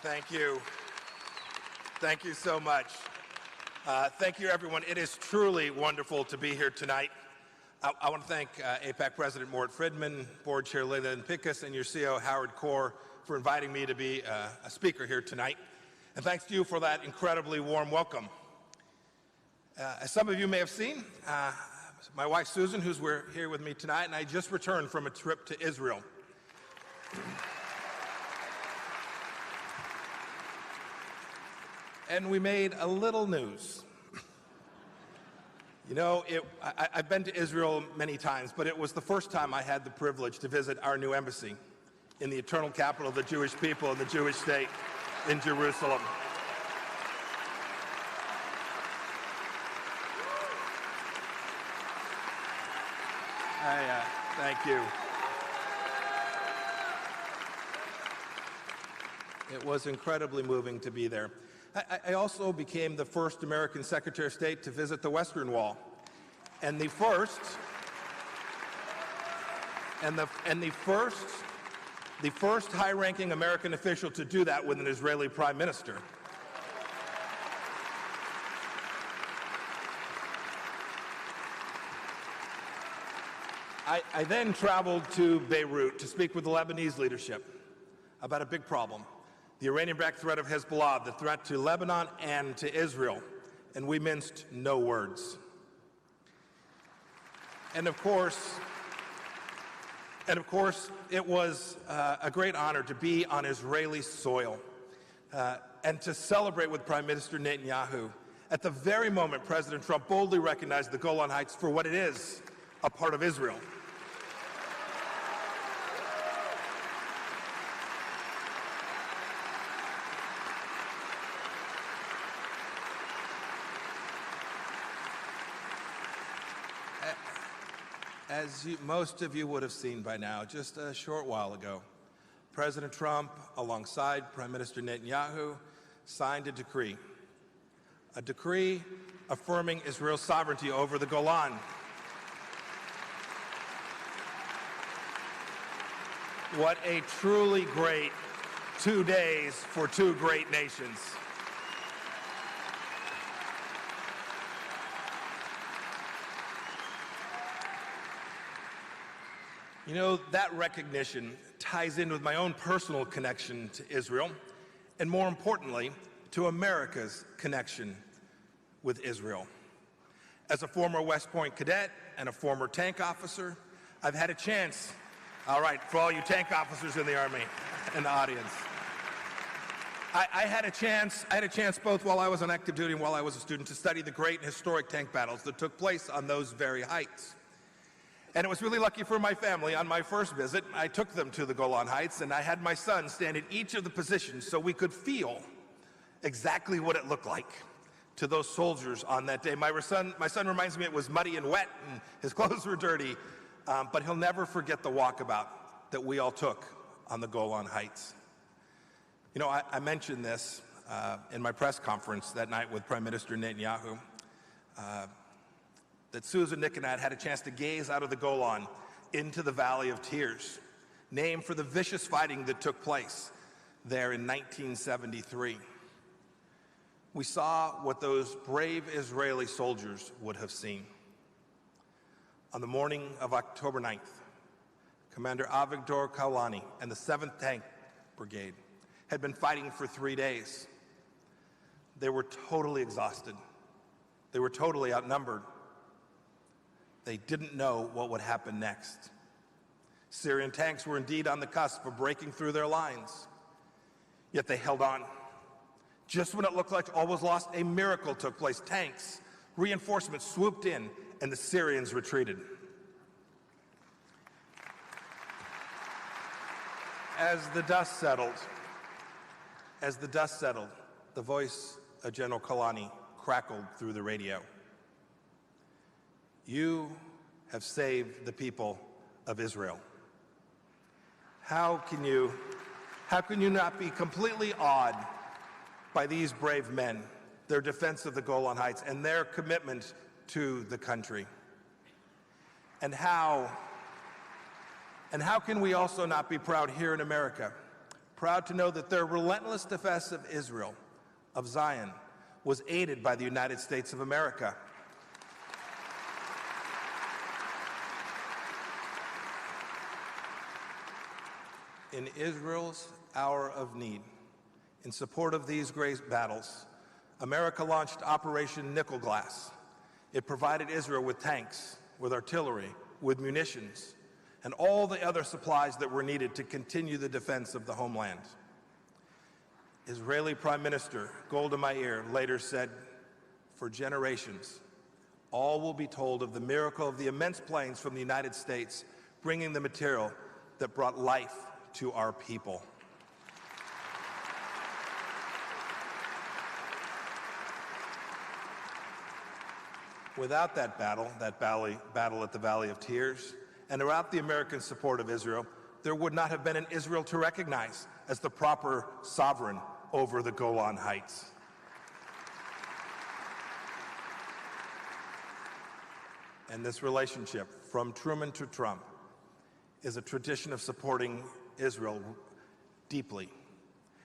Thank you. Thank you so much. Thank you, everyone. It is truly wonderful to be here tonight. I want to thank AIPAC President Mort Friedman, Board Chair Leland Pickus, and your CEO, Howard Core, for inviting me to be a speaker here tonight. And thanks to you for that incredibly warm welcome. As some of you may have seen, my wife, Susan, who's here with me tonight, and I just returned from a trip to Israel. And we made a little news. You know, I've been to Israel many times, but it was the first time I had the privilege to visit our new embassy in the eternal capital of the Jewish people and the Jewish state in Jerusalem. Thank you. It was incredibly moving to be there. I also became the first American Secretary of State to visit the Western Wall, and the first high-ranking American official to do that with an Israeli Prime Minister. I then traveled to Beirut to speak with the Lebanese leadership about a big problem. The Iranian-backed threat of Hezbollah, the threat to Lebanon and to Israel, and we minced no words. And of course, it was a great honor to be on Israeli soil and to celebrate with Prime Minister Netanyahu at the very moment President Trump boldly recognized the Golan Heights for what it is, a part of Israel. As most of you would have seen by now, just a short while ago, President Trump, alongside Prime Minister Netanyahu, signed a decree affirming Israel's sovereignty over the Golan. What a truly great 2 days for two great nations. You know, that recognition ties in with my own personal connection to Israel, and more importantly, to America's connection with Israel. As a former West Point cadet and a former tank officer, I've had a chance, all right, for all you tank officers in the Army and the audience, I had a chance both while I was on active duty and while I was a student to study the great and historic tank battles that took place on those very heights. And it was really lucky for my family. On my first visit, I took them to the Golan Heights, and I had my son stand in each of the positions so we could feel exactly what it looked like to those soldiers on that day. My son reminds me it was muddy and wet, and his clothes were dirty, but he'll never forget the walkabout that we all took on the Golan Heights. You know, I mentioned this in my press conference that night with Prime Minister Netanyahu, that Susan, Nick, and I had a chance to gaze out of the Golan into the Valley of Tears, named for the vicious fighting that took place there in 1973. We saw what those brave Israeli soldiers would have seen. On the morning of October 9th, Commander Avigdor Kaulani and the 7th Tank Brigade had been fighting for 3 days. They were totally exhausted. They were totally outnumbered. They didn't know what would happen next. Syrian tanks were indeed on the cusp of breaking through their lines, yet they held on. Just when it looked like all was lost, a miracle took place. Tanks, reinforcements swooped in, and the Syrians retreated. As the dust settled, the voice of General Kaulani crackled through the radio. You have saved the people of Israel. How can you not be completely awed by these brave men, their defense of the Golan Heights, and their commitment to the country? And how can we also not be proud here in America proud to know that their relentless defense of Israel, of Zion, was aided by the United States of America. In Israel's hour of need, in support of these great battles, America launched Operation Nickel Glass. It provided Israel with tanks, with artillery, with munitions, and all the other supplies that were needed to continue the defense of the homeland. Israeli Prime Minister Golda Meir later said, "For generations, all will be told of the miracle of the immense planes from the United States bringing the material that brought life to our people." Without that battle at the Valley of Tears, and without the American support of Israel, there would not have been an Israel to recognize as the proper sovereign over the Golan Heights. And this relationship, from Truman to Trump, is a tradition of supporting Israel deeply.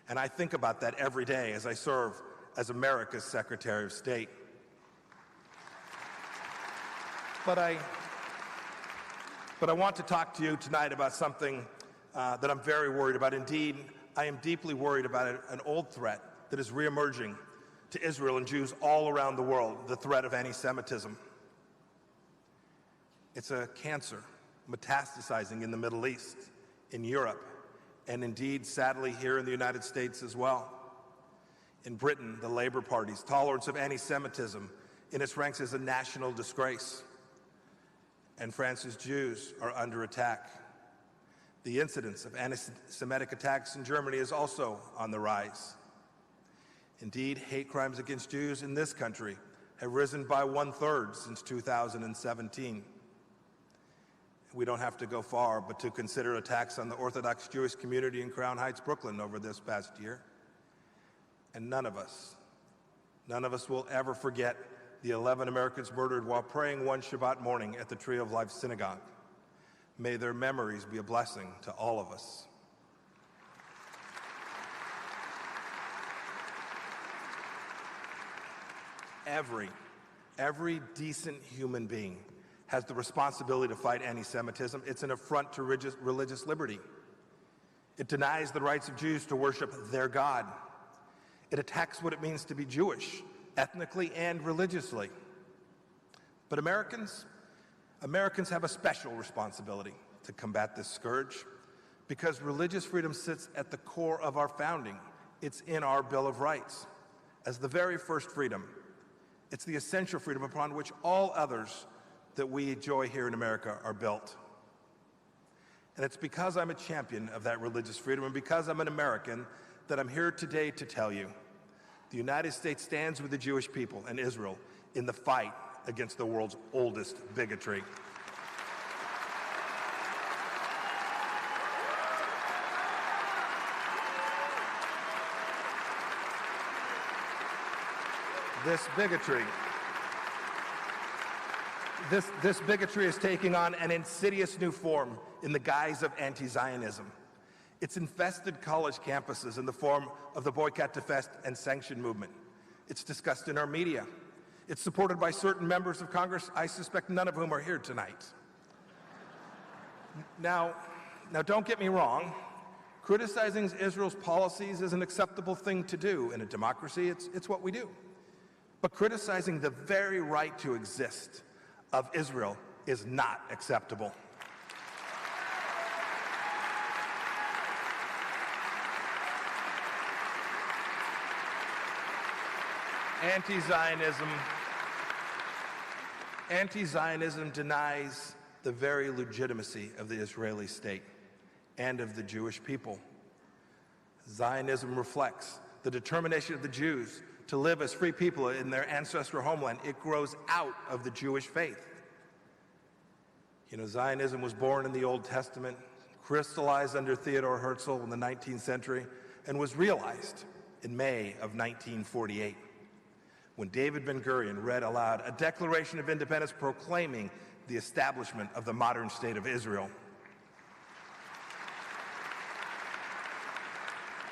And I think about that every day as I serve as America's Secretary of State. But I want to talk to you tonight about something that I'm very worried about. Indeed, I am deeply worried about an old threat that is reemerging to Israel and Jews all around the world, the threat of anti-Semitism. It's a cancer metastasizing in the Middle East, in Europe, and indeed, sadly, here in the United States as well. In Britain, the Labour Party's tolerance of anti-Semitism in its ranks is a national disgrace. And France's Jews are under attack. The incidence of anti-Semitic attacks in Germany is also on the rise. Indeed, hate crimes against Jews in this country have risen by 1/3 since 2017. We don't have to go far but to consider attacks on the Orthodox Jewish community in Crown Heights, Brooklyn over this past year. And none of us will ever forget the 11 Americans murdered while praying one Shabbat morning at the Tree of Life Synagogue. May their memories be a blessing to all of us. Every decent human being has the responsibility to fight anti-Semitism. It's an affront to religious liberty. It denies the rights of Jews to worship their God. It attacks what it means to be Jewish, ethnically and religiously. But Americans have a special responsibility to combat this scourge because religious freedom sits at the core of our founding. It's in our Bill of Rights. As the very first freedom, it's the essential freedom upon which all others that we enjoy here in America are built. And it's because I'm a champion of that religious freedom and because I'm an American that I'm here today to tell you the United States stands with the Jewish people and Israel in the fight against the world's oldest bigotry. This bigotry is taking on an insidious new form in the guise of anti-Zionism. It's infested college campuses in the form of the boycott, defest, and sanction movement. It's discussed in our media. It's supported by certain members of Congress, I suspect none of whom are here tonight. Now don't get me wrong. Criticizing Israel's policies is an acceptable thing to do in a democracy. It's what we do. But criticizing the very right to exist of Israel is not acceptable. Anti-Zionism denies the very legitimacy of the Israeli state and of the Jewish people. Zionism reflects the determination of the Jews to live as free people in their ancestral homeland. It grows out of the Jewish faith. You know, Zionism was born in the Old Testament, crystallized under Theodore Herzl in the 19th century, and was realized in May of 1948. When David Ben-Gurion read aloud a Declaration of Independence proclaiming the establishment of the modern state of Israel.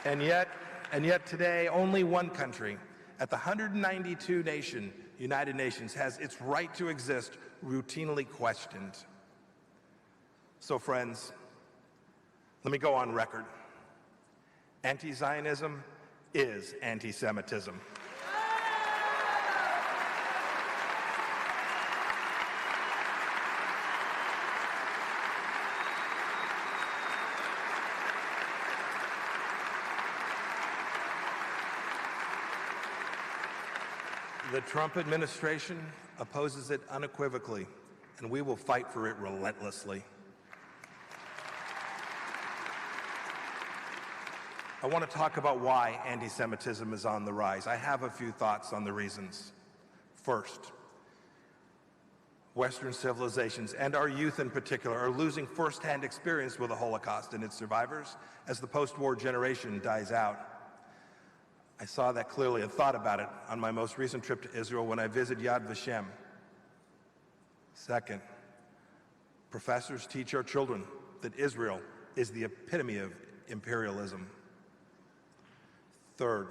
And yet today, only one country at the 192 nation United Nations has its right to exist routinely questioned. So friends, let me go on record. Anti-Zionism is anti-Semitism. The Trump administration opposes it unequivocally, and we will fight for it relentlessly. I want to talk about why anti-Semitism is on the rise. I have a few thoughts on the reasons. First, Western civilizations, and our youth in particular, are losing firsthand experience with the Holocaust and its survivors as the post-war generation dies out. I saw that clearly and thought about it on my most recent trip to Israel when I visited Yad Vashem. Second, professors teach our children that Israel is the epitome of imperialism. Third,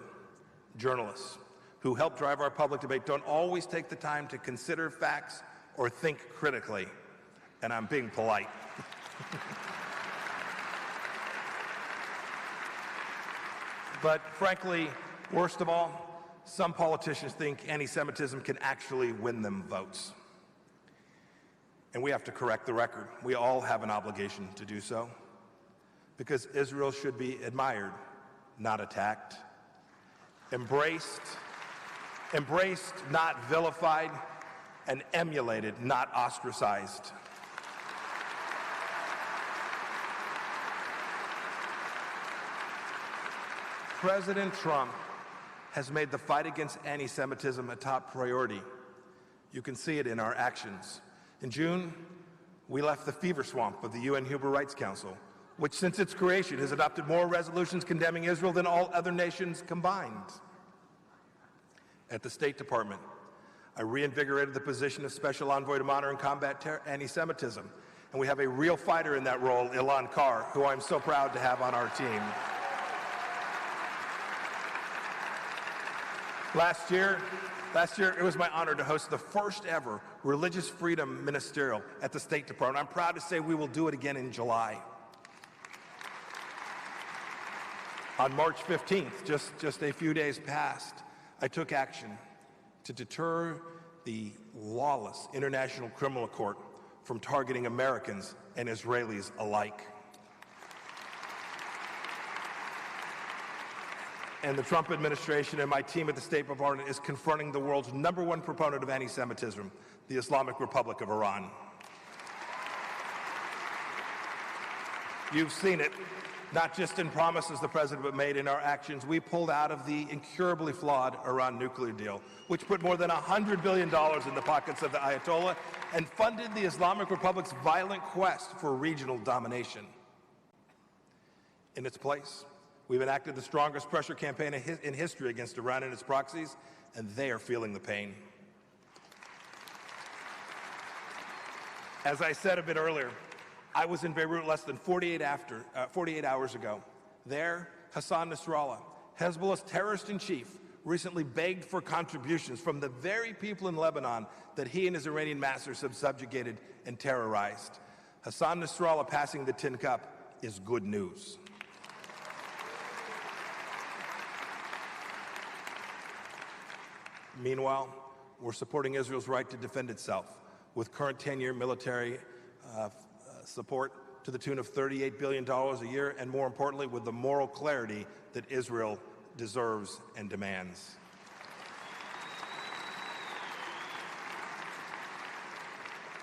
journalists who help drive our public debate don't always take the time to consider facts or think critically. And I'm being polite. But frankly, worst of all, some politicians think anti-Semitism can actually win them votes. And we have to correct the record. We all have an obligation to do so, because Israel should be admired, not attacked, embraced, not vilified, and emulated, not ostracized. President Trump has made the fight against anti-Semitism a top priority. You can see it in our actions. In June, we left the fever swamp of the UN Human Rights Council, which since its creation has adopted more resolutions condemning Israel than all other nations combined. At the State Department, I reinvigorated the position of Special Envoy to monitor and combat anti-Semitism, and we have a real fighter in that role, Ilan Carr, who I'm so proud to have on our team. Last year, it was my honor to host the first ever Religious Freedom Ministerial at the State Department. I'm proud to say we will do it again in July. On March 15th, just a few days past, I took action to deter the lawless International Criminal Court from targeting Americans and Israelis alike. And the Trump administration and my team at the State Department is confronting the world's #1 proponent of anti-Semitism, the Islamic Republic of Iran. You've seen it, not just in promises the president made in our actions. We pulled out of the incurably flawed Iran nuclear deal, which put more than $100 billion in the pockets of the Ayatollah and funded the Islamic Republic's violent quest for regional domination. In its place, we've enacted the strongest pressure campaign in history against Iran and its proxies, and they are feeling the pain. As I said a bit earlier, I was in Beirut less than 48 hours ago. There, Hassan Nasrallah, Hezbollah's terrorist-in-chief, recently begged for contributions from the very people in Lebanon that he and his Iranian masters have subjugated and terrorized. Hassan Nasrallah passing the tin cup is good news. Meanwhile, we're supporting Israel's right to defend itself with current 10-year military support to the tune of $38 billion a year, and more importantly, with the moral clarity that Israel deserves and demands.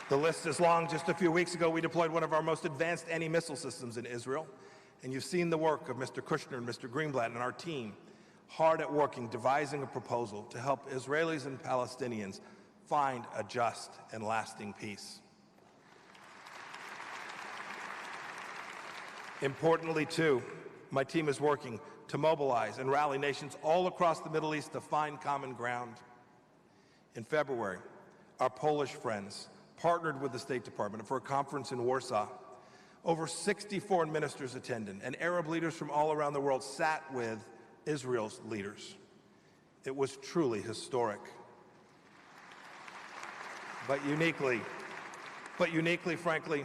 The list is long. Just a few weeks ago, we deployed one of our most advanced anti-missile systems in Israel, and you've seen the work of Mr. Kushner and Mr. Greenblatt and our team hard at working, devising a proposal to help Israelis and Palestinians find a just and lasting peace. Importantly, too, my team is working to mobilize and rally nations all across the Middle East to find common ground. In February, our Polish friends partnered with the State Department for a conference in Warsaw. Over 60 foreign ministers attended, and Arab leaders from all around the world sat with Israel's leaders. It was truly historic. But uniquely, frankly,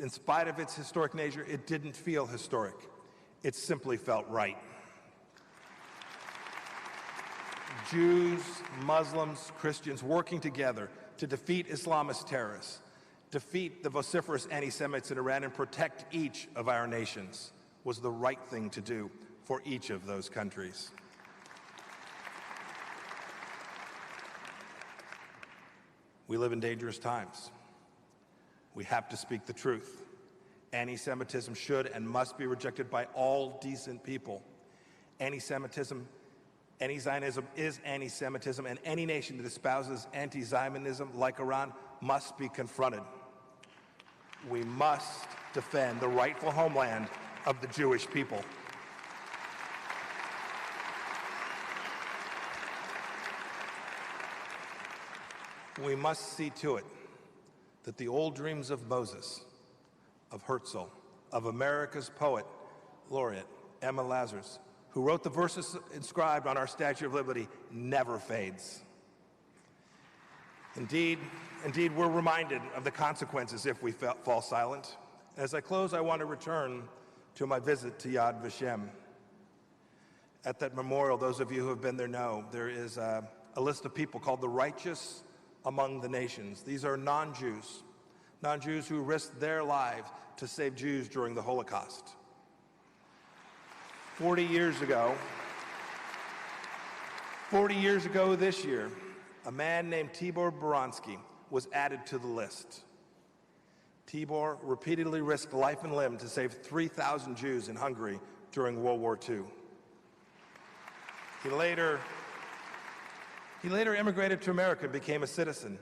in spite of its historic nature, it didn't feel historic. It simply felt right. Jews, Muslims, Christians working together to defeat Islamist terrorists, defeat the vociferous anti-Semites in Iran, and protect each of our nations was the right thing to do for each of those countries. We live in dangerous times. We have to speak the truth. Anti-Semitism should and must be rejected by all decent people. Anti-Semitism, anti-Zionism is anti-Semitism, and any nation that espouses anti-Zionism, like Iran, must be confronted. We must defend the rightful homeland of the Jewish people. We must see to it that the old dreams of Moses, of Herzl, of America's poet laureate Emma Lazarus, who wrote the verses inscribed on our Statue of Liberty, never fades. Indeed, we're reminded of the consequences if we fall silent. As I close, I want to return to my visit to Yad Vashem. At that memorial, those of you who have been there know, there is a list of people called the righteous among the nations. These are non-Jews who risked their lives to save Jews during the Holocaust. 40 years ago this year, a man named Tibor Boronsky was added to the list. Tibor repeatedly risked life and limb to save 3,000 Jews in Hungary during World War II. He later immigrated to America and became a citizen.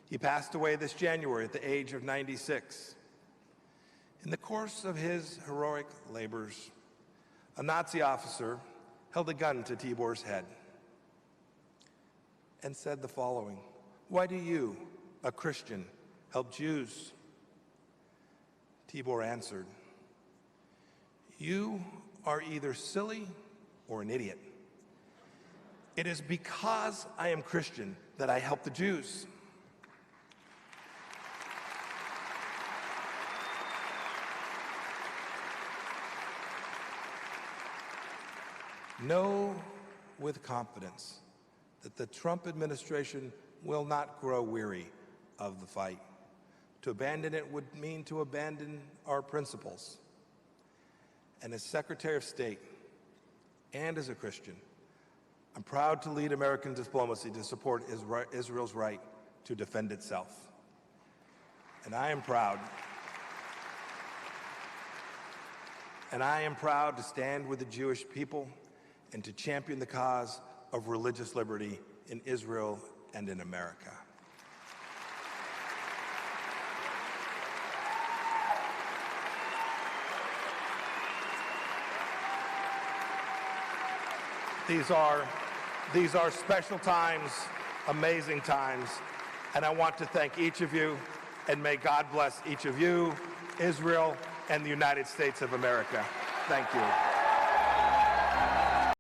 He passed away this January at the age of 96. In the course of his heroic labors, a Nazi officer held a gun to Tibor's head and said the following: "Why do you, a Christian, help Jews?" Tibor answered, "You are either silly or an idiot. It is because I am Christian that I help the Jews." Know with confidence that the Trump administration will not grow weary of the fight. To abandon it would mean to abandon our principles. And as Secretary of State and as a Christian, I'm proud to lead American diplomacy to support Israel's right to defend itself. And I am proud to stand with the Jewish people and to champion the cause of religious liberty in Israel and in America. These are special times, amazing times, and I want to thank each of you, and may God bless each of you, Israel, and the United States of America. Thank you.